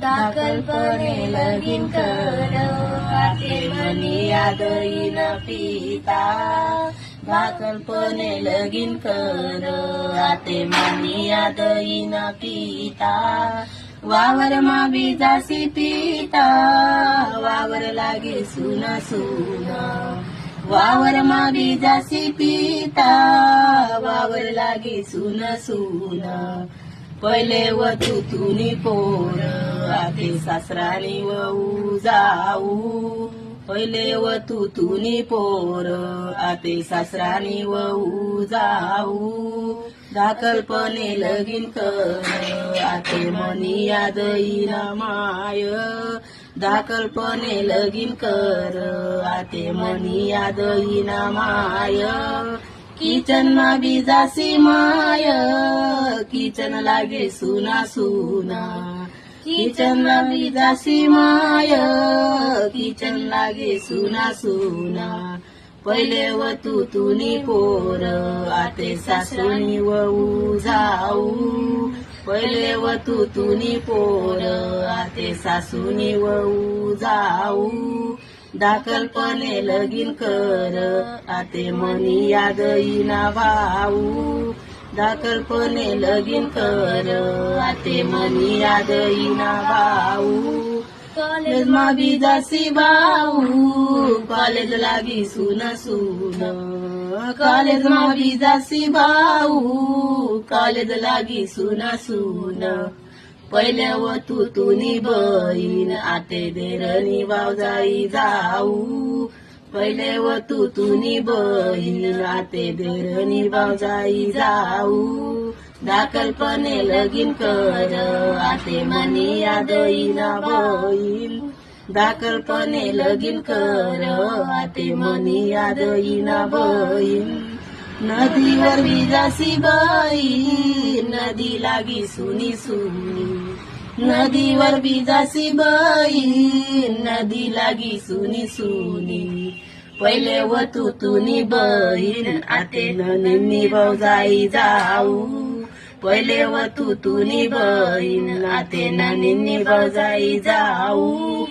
दाखलपणे लगीन कर आते मनी याद येईन पिता. दाखलपणे लगीन कर आते मनी याद येईन पिता. वावर मा बीजासी पिता वावर लागे सुना सुना. वावर मा बीजासी पिता वावर लागे सुना सुना. पहिले वतू तुनी पोर आते सासरानी वऊ जाऊ. पहिले वतू तुनी पोर आते सासरानी वऊ जाऊ. दाखलपणे लगीन कर आते मनी याद येईन माय. दाखलपणे लगीन कर आते मनी याद येईन माय. किचन मा बीजासी माय किचन लागे सुना सुना. किचन मा बीजासी माय किचन लागे सुना सुना. पहिले वतू तुनी पोर आते सासुनी वऊ जाऊ. पहिले वतू तुनी पोर आते सासुनी वऊ जाऊ. दाखलपणे लगीन कर आते मनी याद येईन भाऊ. दाखलपणे लगीन कर आते मनी याद येईन भाऊ. कॉलेज मा बीजासी भाऊ कॉलेज लागी सुन सुन. कॉलेज मा बीजासी भाऊ कॉलेज लागी सुन सुन. पहिले वतू तुनी बहीण आते देरणी भावजाई जाऊ. पहिले वतू तुनी बहीण आते देरणी भावजाई जाऊ. दाखलपणे लगीन कर आते मनी याद येईन बहीण. दाखलपणे लगीन कर आते मनी याद येईन बहीण. नदीवर बीजासी बहीण नदी लागी सुनी सुनी. नदीवर बीजासी बहीण नदी लागी सुनी सुनी. पहिले वतू तुनी बहीण आते ननिनी भावजाई जाऊ. पहिले वतू तुनी बहीण आते ननिनी भावजाई जाऊ.